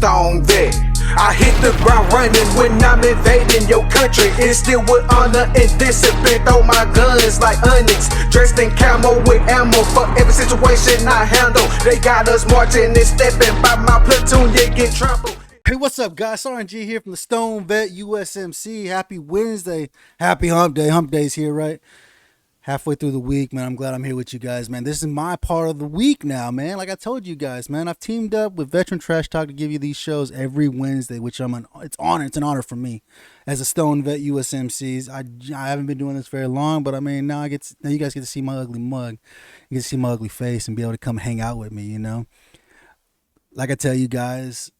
Stone Vet. I hit the ground running when I'm invading your country. Instill with honor and discipline. Throw my guns like onyx, dressed in camo with ammo for every situation I handle. They got us marching and stepping by my platoon, you get trampled. Hey, what's up, guys? RNG here from the STONED VET USMC. Happy Wednesday. Happy Hump Day. Hump Day's here, right? Halfway through the week, man. I'm glad I'm here with you guys, man. This is my part of the week now, man. Like I told you guys, man, I've teamed up with Veteran Trash Talk to give you these shows every Wednesday, which it's an honor for me as a STONED VET USMCs. I haven't been doing this very long, but I mean, now you guys get to see my ugly mug. You get to see my ugly face and be able to come hang out with me, you know? Like I tell you guys,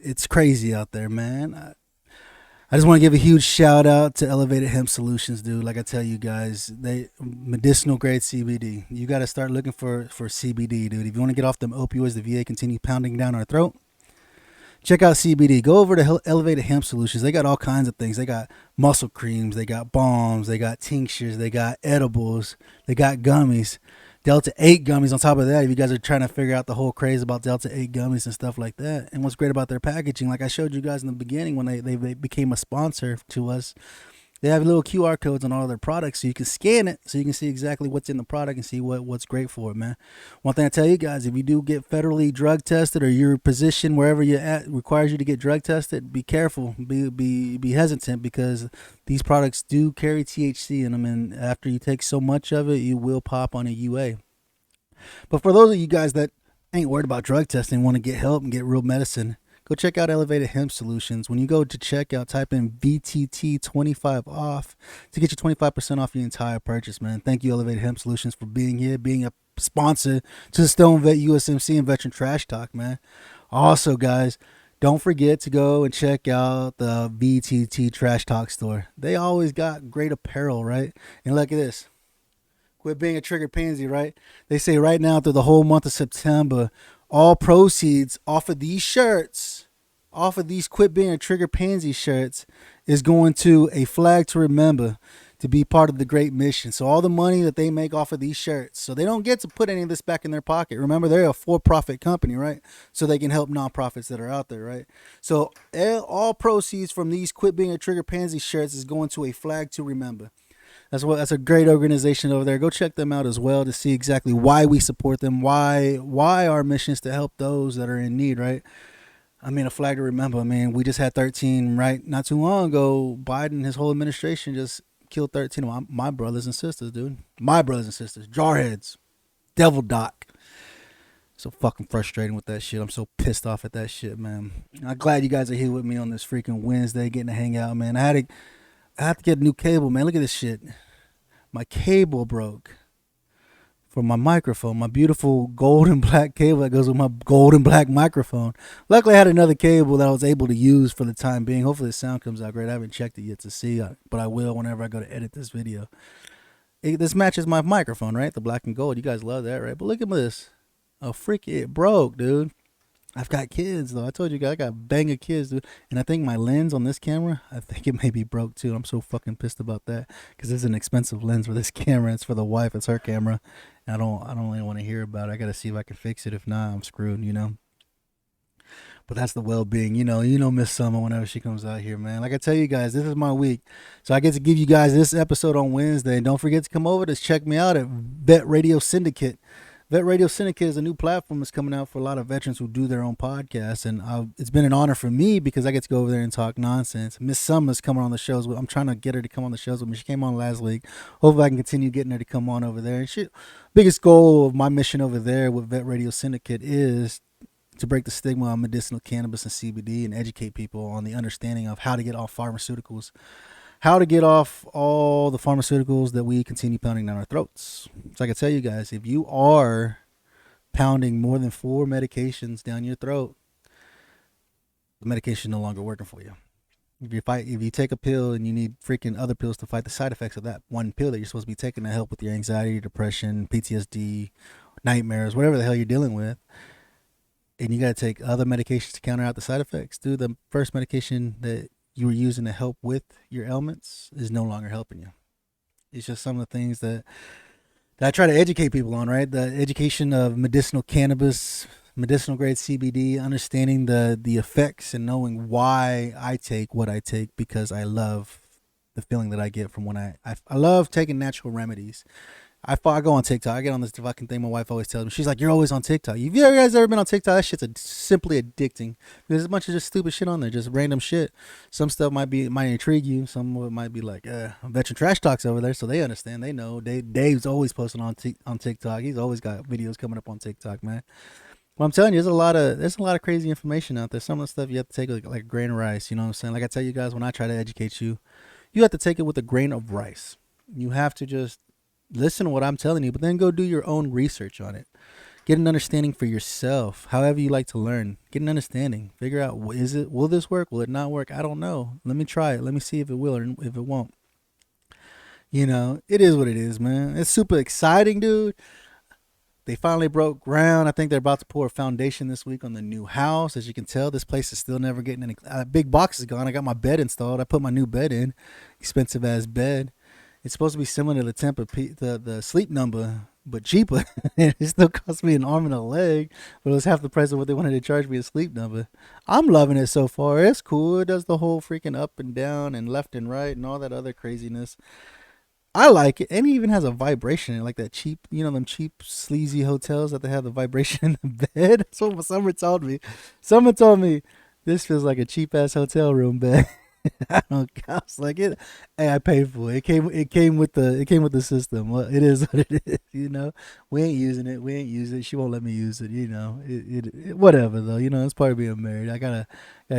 it's crazy out there, man. I just want to give a huge shout out to Elevated Hemp Solutions, dude. Like I tell you guys, they medicinal grade CBD. You got to start looking for CBD, dude. If you want to get off them opioids, the VA continue pounding down our throat, check out CBD. Go over to Elevated Hemp Solutions. They got all kinds of things. They got muscle creams, they got balms, they got tinctures, they got edibles, they got gummies. Delta 8 gummies on top of that, if you guys are trying to figure out the whole craze about Delta 8 gummies and stuff like that. And what's great about their packaging, like I showed you guys in the beginning when they became a sponsor to us, they have little QR codes on all their products so you can scan it so you can see exactly what's in the product and see what's great for it, man. One thing I tell you guys, if you do get federally drug tested or your position wherever you're at requires you to get drug tested, be careful, be hesitant, because these products do carry THC in them, and after you take so much of it, you will pop on a UA. But for those of you guys that ain't worried about drug testing, want to get help and get real medicine, go check out Elevated Hemp Solutions. When you go to checkout, type in VTT 25 off to get you 25% off your entire purchase, man. Thank you, Elevated Hemp Solutions, for being here, being a sponsor to the STONED VET USMC and Veteran Trash Talk, man. Also, guys, don't forget to go and check out the VTT Trash Talk store. They always got great apparel, right? And look at this. Quit being a trigger pansy, right? They say right now through the whole month of September, all proceeds off of these shirts, off of these Quit Being a Trigger Pansy shirts, is going to a flag to remember to be part of the great mission. So all the money that they make off of these shirts, so they don't get to put any of this back in their pocket. Remember, they're a for-profit company, right? So they can help nonprofits that are out there, right? So all proceeds from these Quit Being a Trigger Pansy shirts is going to a flag to remember. That's a great organization over there. Go check them out as well to see exactly why we support them, why our mission is to help those that are in need, right? I mean, a flag to remember. I mean, we just had 13, right? Not too long ago, Biden, his whole administration just killed 13 of my brothers and sisters, dude. My brothers and sisters. Jarheads. Devil Doc. So fucking frustrating with that shit. I'm so pissed off at that shit, man. I'm glad you guys are here with me on this freaking Wednesday, getting to hang out, man. I have to get a new cable, man. Look at this shit. My cable broke for my microphone, my beautiful gold and black cable that goes with my gold and black microphone. Luckily, I had another cable that I was able to use for the time being. Hopefully, the sound comes out great. I haven't checked it yet to see, but I will whenever I go to edit this video. This matches my microphone, right? The black and gold. You guys love that, right? But look at this. Oh, freak, it broke, dude. I've got kids, though. I told you guys, I got a bang of kids, dude. And I think my lens on this camera, I think it may be broke, too. I'm so fucking pissed about that because this is an expensive lens for this camera. It's for the wife. It's her camera. And I don't really want to hear about it. I got to see if I can fix it. If not, I'm screwed, you know. But that's the well-being. You know Miss Summer whenever she comes out here, man. Like I tell you guys, this is my week. So I get to give you guys this episode on Wednesday. And don't forget to come over to check me out at Vet Radio Syndicate. Vet Radio Syndicate is a new platform that's coming out for a lot of veterans who do their own podcasts, and it's been an honor for me because I get to go over there and talk nonsense. Miss Summer's coming on the shows. I'm trying to get her to come on the shows with me. She came on last week. Hopefully I can continue getting her to come on over there. And biggest goal of my mission over there with Vet Radio Syndicate is to break the stigma on medicinal cannabis and CBD and educate people on the understanding of how to get off pharmaceuticals. How to get off all the pharmaceuticals that we continue pounding down our throats. So I can tell you guys, if you are pounding more than 4 medications down your throat, the medication is no longer working for you. If you take a pill and you need freaking other pills to fight the side effects of that one pill that you're supposed to be taking to help with your anxiety, depression, PTSD, nightmares, whatever the hell you're dealing with, and you got to take other medications to counter out the side effects, dude, the first medication that you were using to help with your ailments is no longer helping you. It's just some of the things that I try to educate people on, right? The education of medicinal cannabis, medicinal grade CBD, understanding the effects and knowing why I take what I take, because I love the feeling that I get from when I love taking natural remedies. I go on TikTok. I get on this fucking thing. My wife always tells me. She's like, "You're always on TikTok. Have you guys ever been on TikTok? That shit's simply addicting. There's a bunch of just stupid shit on there, just random shit. Some stuff might intrigue you. Some of it might be like, veteran trash talks over there, so they understand. They know. Dave's always posting on TikTok. He's always got videos coming up on TikTok, man. Well, I'm telling you, there's a lot of crazy information out there. Some of the stuff you have to take like a grain of rice. You know what I'm saying? Like I tell you guys, when I try to educate you, you have to take it with a grain of rice. You have to just listen to what I'm telling you, but then go do your own research on it. Get an understanding for yourself. However you like to learn, get an understanding. Figure out, will this work? Will it not work? I don't know. Let me try it. Let me see if it will or if it won't. You know, it is what it is, man. It's super exciting, dude. They finally broke ground. I think they're about to pour a foundation this week on the new house. As you can tell, this place is still never getting any. Big box is gone. I got my bed installed. I put my new bed in. Expensive ass bed. It's supposed to be similar to the Sleep Number, but cheaper. It still cost me an arm and a leg, but it was half the price of what they wanted to charge me a Sleep Number. I'm loving it so far. It's cool. It does the whole freaking up and down and left and right and all that other craziness. I like it, and it even has a vibration in it, like that cheap, them cheap sleazy hotels that they have the vibration in the bed. That's what Summer told me. Summer told me this feels like a cheap ass hotel room bed. I don't. I was like, it. Hey, I paid for it. It came with the system. Well, it is what it is. We ain't using it. We ain't using it. She won't let me use it. Whatever though. It's part of being married. I gotta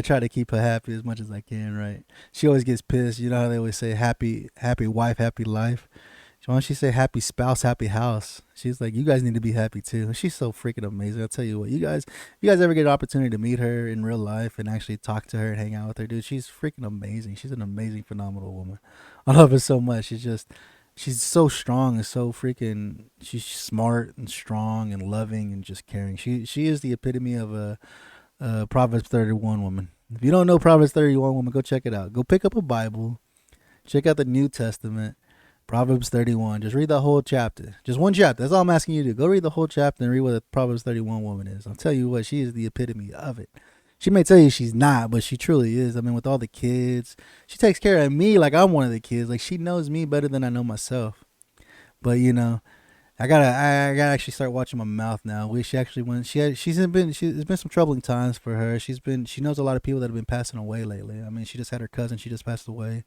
try to keep her happy as much as I can. Right? She always gets pissed. You know how they always say happy wife, happy life. Why don't she say happy spouse, happy house? She's like, you guys need to be happy too. She's so freaking amazing. I'll tell you what, you guys ever get an opportunity to meet her in real life and actually talk to her and hang out with her, dude, she's freaking amazing. She's an amazing, phenomenal woman. I love her so much. She's so strong and so freaking, she's smart and strong and loving and just caring. She is the epitome of a Proverbs 31 woman. If you don't know Proverbs 31 woman, go check it out. Go pick up a Bible. Check out the New Testament. Proverbs 31. Just read the whole chapter. Just one chapter. That's all I'm asking you to do. Go read the whole chapter and read what a Proverbs 31 woman is. I'll tell you what, she is the epitome of it. She may tell you she's not, but she truly is. I mean, with all the kids, she takes care of me like I'm one of the kids. Like, she knows me better than I know myself. But I gotta actually start watching my mouth now. It's been some troubling times for her. She knows a lot of people that have been passing away lately. I mean, she just had her cousin. She just passed away.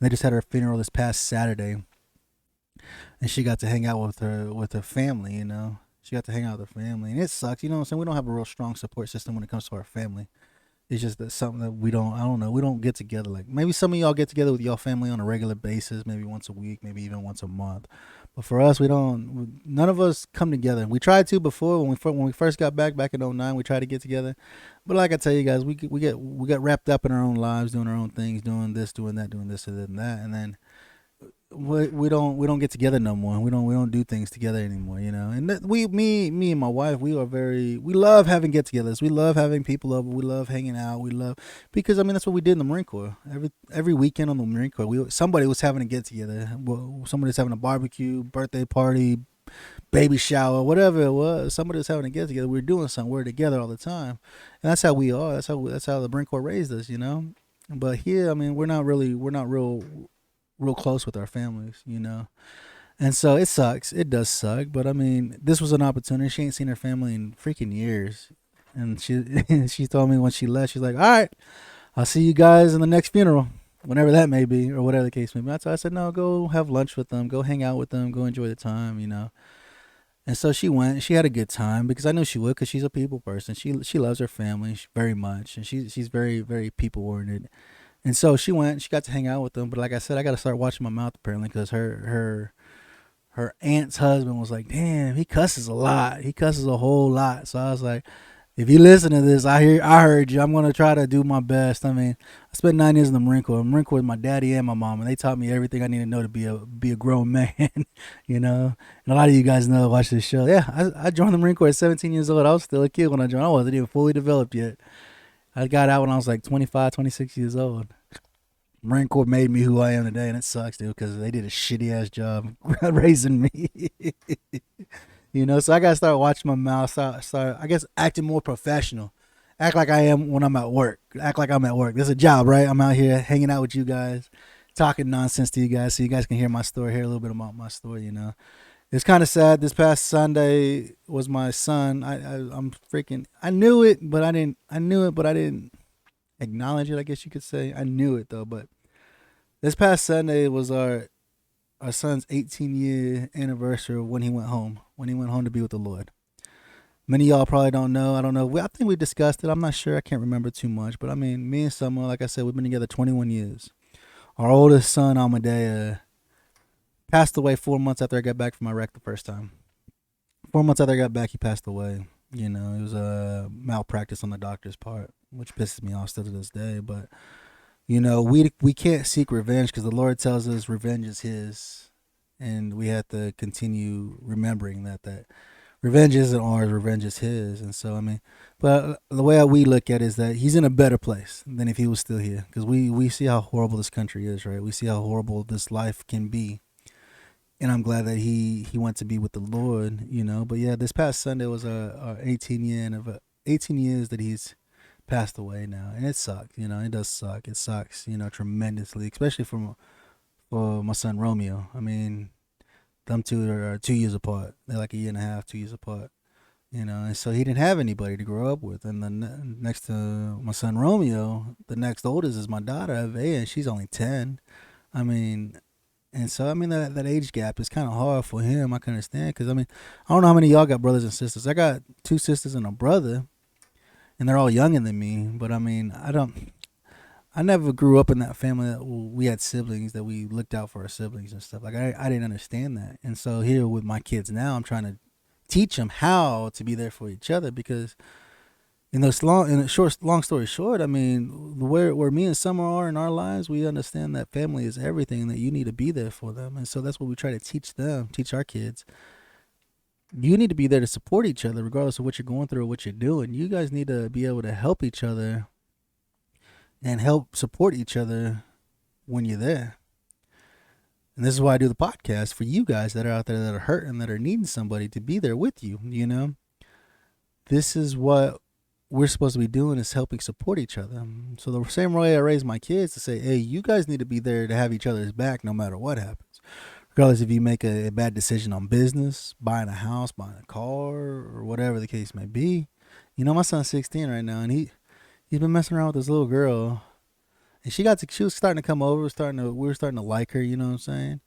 They just had her funeral this past Saturday. And she got to hang out with her family, She got to hang out with her family. And it sucks, what I'm saying? We don't have a real strong support system when it comes to our family. It's just that something that we don't get together. Like, maybe some of y'all get together with y'all family on a regular basis, maybe once a week, maybe even once a month. But for us, none of us come together. We tried to before when we first got back in 2009, we tried to get together. But like I tell you guys, we got wrapped up in our own lives, doing our own things, doing this, doing that, doing this and that, and then we don't get together no more. We don't do things together anymore, And me and my wife, we love having get-togethers. We love having people over. We love hanging out. Because that's what we did in the Marine Corps. Every weekend on the Marine Corps, somebody was having a get-together. Somebody was having a barbecue, birthday party, baby shower, whatever it was. Somebody was having a get-together. We were doing something. We're together all the time, and that's how we are. That's how the Marine Corps raised us, But here, we're not real close with our families, and so it sucks. It does suck, but this was an opportunity. She ain't seen her family in freaking years, and she told me when she left, she's like, all right, I'll see you guys in the next funeral, whenever that may be, or whatever the case may be. So I said, no, go have lunch with them, go hang out with them, go enjoy the time, And so she went. She had a good time because I knew she would, because she's a people person. She loves her family very much, and she's very, very people oriented. And so she went. She got to hang out with them. But like I said, I got to start watching my mouth apparently, because her aunt's husband was like, damn, he cusses a lot. He cusses a whole lot. So I was like, if you listen to this, I heard you. I'm going to try to do my best. I spent 9 years in the Marine Corps. The Marine Corps was my daddy and my mom, and they taught me everything I need to know to be a grown man, And a lot of you guys know, watch this show. Yeah, I joined the Marine Corps at 17 years old. I was still a kid when I joined. I wasn't even fully developed yet. I got out when I was like 25, 26 years old. Marine Corps made me who I am today, and it sucks, dude, because they did a shitty ass job raising me. You know, so I gotta start watching my mouth. Start I guess acting more professional. Act like I am when I'm at work. Act like I'm at work. This is a job, right? I'm out here hanging out with you guys, talking nonsense to you guys, so you guys can hear my story, hear a little bit about my story. You know, it's kind of sad. This past Sunday was my son. I'm freaking. I knew it, but I didn't. I knew it, but I didn't acknowledge it. I guess you could say I knew it though. But this past Sunday was our son's 18-year anniversary of when he went home. When he went home to be with the Lord. Many of y'all probably don't know. I don't know. I think we discussed it. I'm not sure. I can't remember too much. But I mean, me and Summer, like I said, we've been together 21 years. Our oldest son, Amadea, passed away 4 months after I got back from Iraq the first time. 4 months after I got back, he passed away. You know, it was a malpractice on the doctor's part, which pisses me off still to this day. But, you know, we can't seek revenge because the Lord tells us revenge is his. And we have to continue remembering that revenge isn't ours, revenge is his. And so, I mean, but the way we look at it is that he's in a better place than if he was still here. Because we see how horrible this country is, right? We see how horrible this life can be. And I'm glad that he went to be with the Lord, you know. But yeah, this past Sunday was our 18 years that he's passed away now. And it sucks, you know. It does suck. It sucks, you know, tremendously, especially for my son Romeo. I mean, them two are 2 years apart. They're like a year and a half, 2 years apart. You know, and so he didn't have anybody to grow up with. And then next to my son Romeo, the next oldest is my daughter, Avea, and she's only 10. I mean, and so, I mean, that age gap is kind of hard for him. I can understand because, I mean, I don't know how many of y'all got brothers and sisters. I got 2 sisters and a brother, and they're all younger than me. But, I mean, I never grew up in that family that we had siblings, that we looked out for our siblings and stuff. Like, I didn't understand that. And so here with my kids now, I'm trying to teach them how to be there for each other because long story short, I mean, where me and Summer are in our lives, we understand that family is everything and that you need to be there for them. And so that's what we try to teach our kids. You need to be there to support each other regardless of what you're going through or what you're doing. You guys need to be able to help each other and help support each other when you're there. And this is why I do the podcast, for you guys that are out there that are hurting, that are needing somebody to be there with you, you know. This is what we're supposed to be doing, is helping support each other. So the same way I raise my kids to say, hey, you guys need to be there to have each other's back no matter what happens. Regardless if you make a bad decision on business, buying a house, buying a car, or whatever the case may be. You know, my son's 16 right now, and he's been messing around with this little girl, and she was starting to come over, we were starting to like her, you know what I'm saying?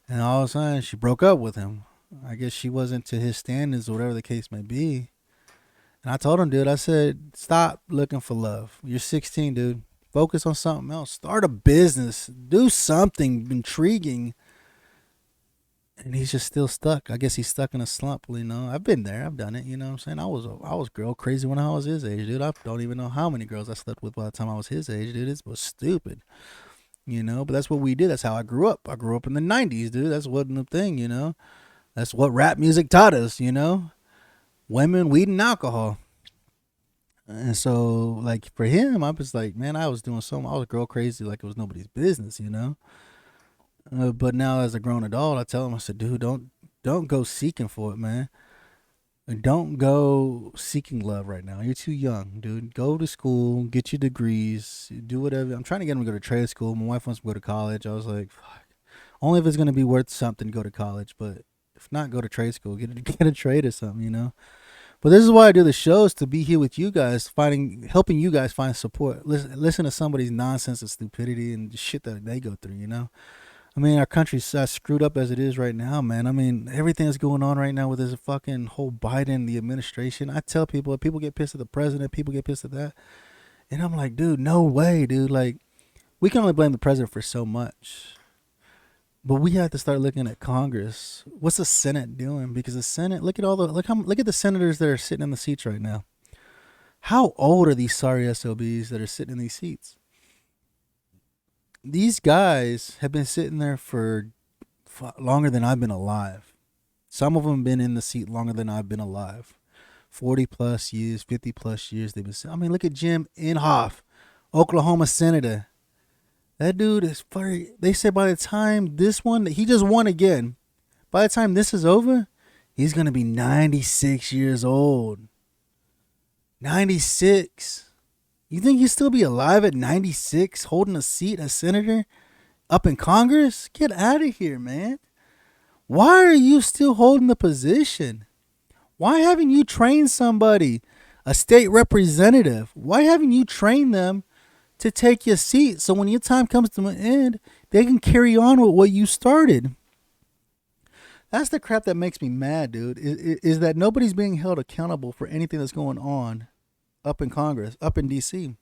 And all of a sudden, she broke up with him. I guess she wasn't to his standards or whatever the case may be. And I told him, dude, I said, stop looking for love. You're 16, dude. Focus on something else. Start a business. Do something intriguing. And he's just still stuck. I guess he's stuck in a slump, you know. I've been there. I've done it, you know what I'm saying? I was girl crazy when I was his age, dude. I don't even know how many girls I slept with by the time I was his age, dude. It was stupid, you know. But that's what we did. That's how I grew up. I grew up in the 90s, dude. That's wasn't the thing, you know. That's what rap music taught us, you know. Women, weed, and alcohol. And so, like, for him, I was like, man, I was doing something. I was girl crazy like it was nobody's business, you know. But now as a grown adult, I tell him, I said, dude, don't go seeking for it, man. And don't go seeking love right now. You're too young, dude. Go to school, get your degrees, do whatever. I'm trying to get him to go to trade school. My wife wants to go to college. I was like, fuck. Only if it's going to be worth something to go to college. But if not, go to trade school. Get a trade or something, you know. But this is why I do the shows, to be here with you guys, helping you guys find support. Listen to somebody's nonsense and stupidity and shit that they go through, you know. I mean, our country's as screwed up as it is right now, man. I mean, everything that's going on right now with this fucking whole Biden, the administration. I tell people get pissed at the president, people get pissed at that. And I'm like, dude, no way, dude. Like, we can only blame the president for so much. But we have to start looking at Congress. What's the Senate doing? Because the Senate, look at the senators that are sitting in the seats right now. How old are these sorry SOBs that are sitting in these seats? These guys have been sitting there for longer than I've been alive. Some of them have been in the seat longer than I've been alive. 40 plus years, 50 plus years they've been sitting. I mean, look at Jim Inhofe, Oklahoma senator. That dude is they said by the time he just won again. By the time this is over, He's going to be 96 years old. 96. You think he'll still be alive at 96, holding a seat as senator up in Congress? Get out of here, man. Why are you still holding the position? Why haven't you trained somebody, a state representative? Why haven't you trained them to take your seat so when your time comes to an end, they can carry on with what you started? That's the crap that makes me mad, dude, is that nobody's being held accountable for anything that's going on up in Congress, up in D.C.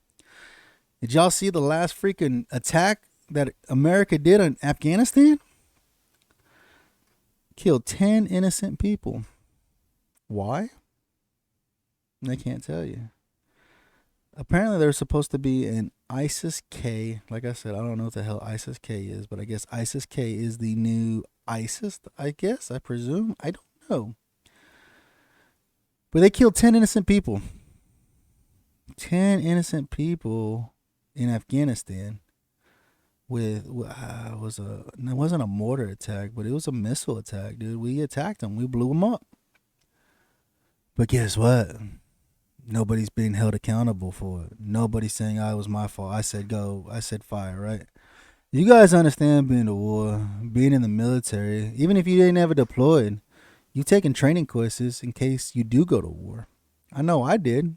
Did y'all see the last freaking attack that America did in Afghanistan? Killed 10 innocent people. Why? They can't tell you. Apparently there's supposed to be an ISIS-K. Like I said, I don't know what the hell ISIS-K is, but I guess ISIS-K is the new ISIS, I guess, I presume. I don't know. But they killed 10 innocent people. 10 innocent people in Afghanistan with it wasn't a mortar attack, but it was a missile attack, dude. We attacked them. We blew them up. But guess what? Nobody's being held accountable for it. Nobody's saying, it was my fault. I said go. I said fire, right? You guys understand being in war, being in the military. Even if you didn't ever deployed, you taking training courses in case you do go to war. I know I did.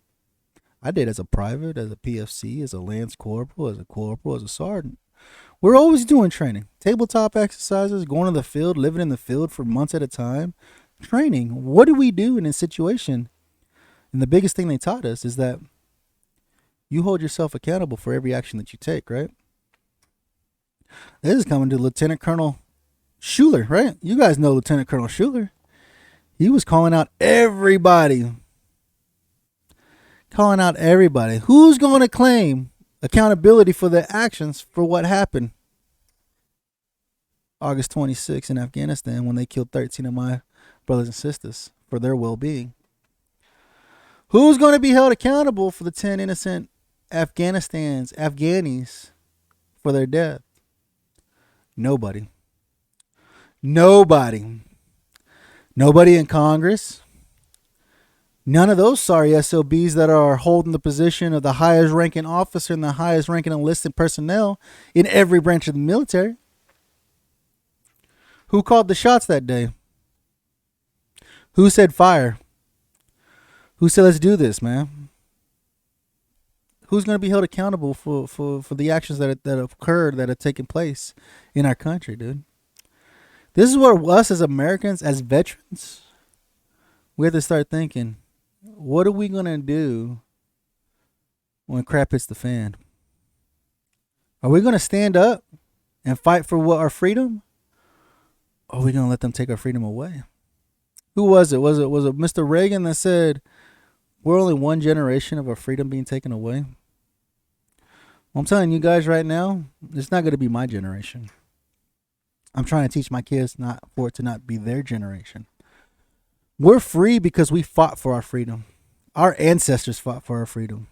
I did as a private, as a PFC, as a lance corporal, as a corporal, as a sergeant. We're always doing training. Tabletop exercises, going to the field, living in the field for months at a time. Training. What do we do in a situation? And the biggest thing they taught us is that you hold yourself accountable for every action that you take, right? This is coming to Lieutenant Colonel Schuler, right? You guys know Lieutenant Colonel Schuler. He was calling out everybody. Calling out everybody. Who's going to claim accountability for their actions for what happened August 26th in Afghanistan when they killed 13 of my brothers and sisters for their well-being? Who's going to be held accountable for the 10 innocent Afghanis for their death? Nobody. Nobody. Nobody in Congress. None of those sorry SOBs that are holding the position of the highest ranking officer and the highest ranking enlisted personnel in every branch of the military. Who called the shots that day? Who said fire? Who said let's do this, man? Who's going to be held accountable for the actions that have occurred, that have taken place in our country, dude? This is where us as Americans, as veterans, we have to start thinking, what are we going to do when crap hits the fan? Are we going to stand up and fight for our freedom? Or are we going to let them take our freedom away? Who was it? Was it Mr. Reagan that said, we're only one generation of our freedom being taken away? Well, I'm telling you guys right now, it's not going to be my generation. I'm trying to teach my kids for it to not be their generation. We're free because we fought for our freedom. Our ancestors fought for our freedom.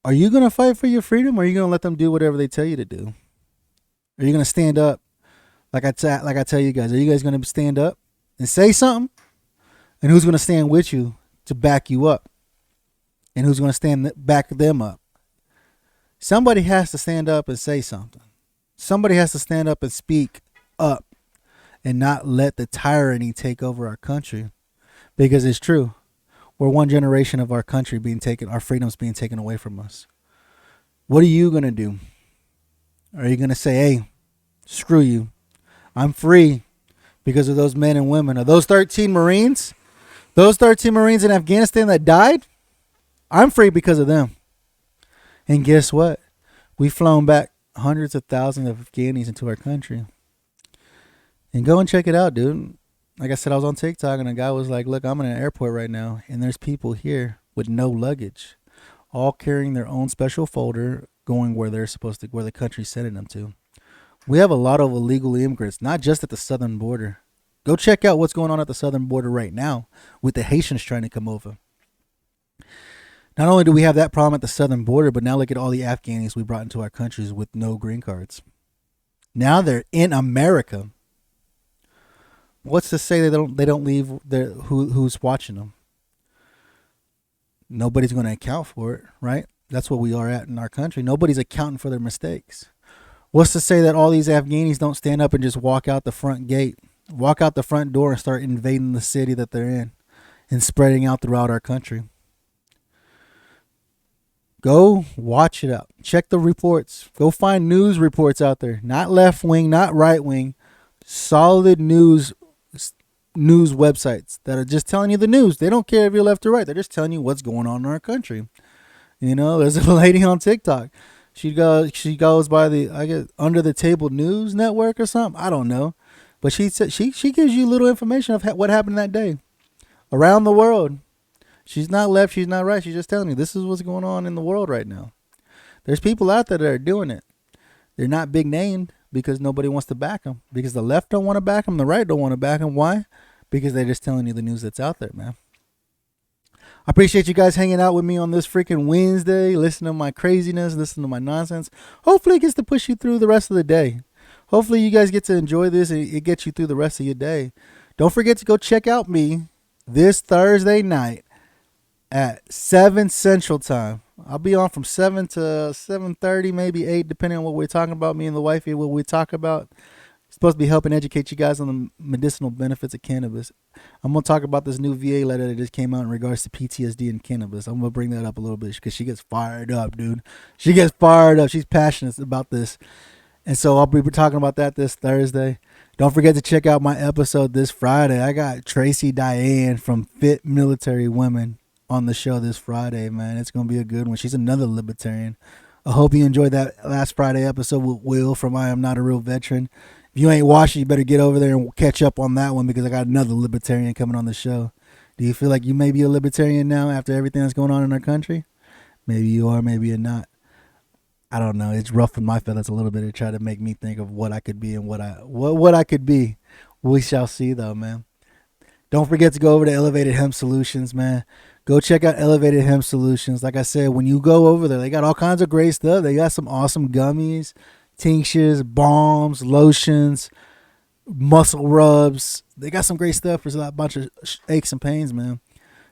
Are you going to fight for your freedom, or are you going to let them do whatever they tell you to do? Are you going to stand up? Like I tell you guys, are you guys going to stand up and say something? And who's going to stand with you to back you up? And who's going to back them up? Somebody has to stand up and say something. Somebody has to stand up and speak up and not let the tyranny take over our country. Because it's true. We're one generation of our country our freedoms being taken away from us. What are you going to do? Are you going to say, hey, screw you. I'm free because of those men and women. Are those 13 Marines? Those 13 Marines in Afghanistan that died? I'm free because of them. And guess what? We've flown back hundreds of thousands of Afghanis into our country. And go and check it out, dude. Like I said, I was on TikTok and a guy was like, look, I'm in an airport right now and there's people here with no luggage, all carrying their own special folder, going where they're supposed to, where the country's sending them to. We have a lot of illegal immigrants, not just at the southern border. Go check out what's going on at the southern border right now with the Haitians trying to come over. Not only do we have that problem at the southern border, but now look at all the Afghanis we brought into our countries with no green cards. Now they're in America. What's to say they don't leave who's watching them? Nobody's going to account for it, right? That's what we are at in our country. Nobody's accounting for their mistakes. What's to say that all these Afghanis don't stand up and just walk out the front gate, walk out the front door and start invading the city that they're in and spreading out throughout our country? Go watch it out. Check the reports. Go find news reports out there. Not left wing, not right wing. Solid news websites that are just telling you the news. They don't care if you're left or right. They're just telling you what's going on in our country. You know, there's a lady on TikTok. She goes by the Under the Table News Network or something. I don't know, but she said she gives you little information of what happened that day around the world. She's not left, she's not right. She's just telling you this is what's going on in the world right now. There's people out there that are doing it. They're not big named because nobody wants to back them. Because the left don't want to back them, the right don't want to back them. Why? Because they're just telling you the news that's out there, man. I appreciate you guys hanging out with me on this freaking Wednesday. Listen to my craziness, listen to my nonsense. Hopefully it gets to push you through the rest of the day. Hopefully you guys get to enjoy this and it gets you through the rest of your day. Don't forget to go check out me this Thursday night at 7 Central Time. I'll be on from 7 to 7:30, maybe 8, depending on what we're talking about. Me and the wifey, what we talk about. Supposed to be helping educate you guys on the medicinal benefits of cannabis. I'm going to talk about this new VA letter that just came out in regards to PTSD and cannabis. I'm going to bring that up a little bit because she gets fired up, dude. She gets fired up. She's passionate about this. And so I'll be talking about that this Thursday. Don't forget to check out my episode this Friday. I got Tracy Diane from Fit Military Women on the show this Friday, man. It's going to be a good one. She's another libertarian. I hope you enjoyed that last Friday episode with Will from I Am Not a Real Veteran. If you ain't watched it, you better get over there and catch up on that one because I got another libertarian coming on the show. Do you feel like you may be a libertarian now after everything that's going on in our country? Maybe you are, maybe you're not. I don't know. It's ruffling my feathers a little bit to try to make me think of what I could be and what I could be. We shall see, though, man. Don't forget to go over to Elevated Hemp Solutions, man. Go check out Elevated Hemp Solutions. Like I said, when you go over there, they got all kinds of great stuff. They got some awesome gummies, tinctures, balms, lotions, muscle rubs. They got some great stuff for a bunch of aches and pains, man.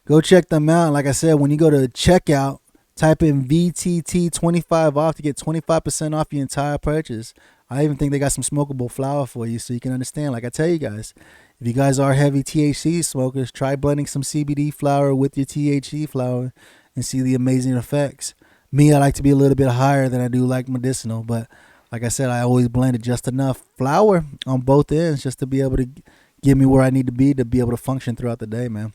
Go check them out. Like I said, when you go to checkout, type in VTT 25 off to get 25% off your entire purchase. I even think they got some smokable flower for you so you can understand. Like I tell you guys, if you guys are heavy THC smokers, try blending some CBD flower with your THC flower and see the amazing effects. Me, I like to be a little bit higher than I do like medicinal, but like I said, I always blended just enough flour on both ends just to be able to get me where I need to be able to function throughout the day, man.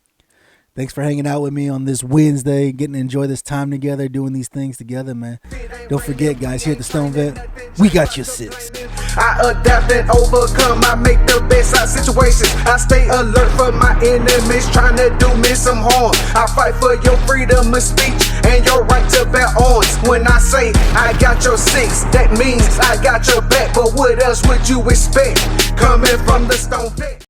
Thanks for hanging out with me on this Wednesday, getting to enjoy this time together, doing these things together, man. Don't forget, guys, here at the Stone Vet, we got your six. I adapt and overcome, I make the best out of situations. I stay alert for my enemies trying to do me some harm. I fight for your freedom of speech and your right to bear arms. When I say I got your six, that means I got your back. But what else would you expect coming from the Stone Vet?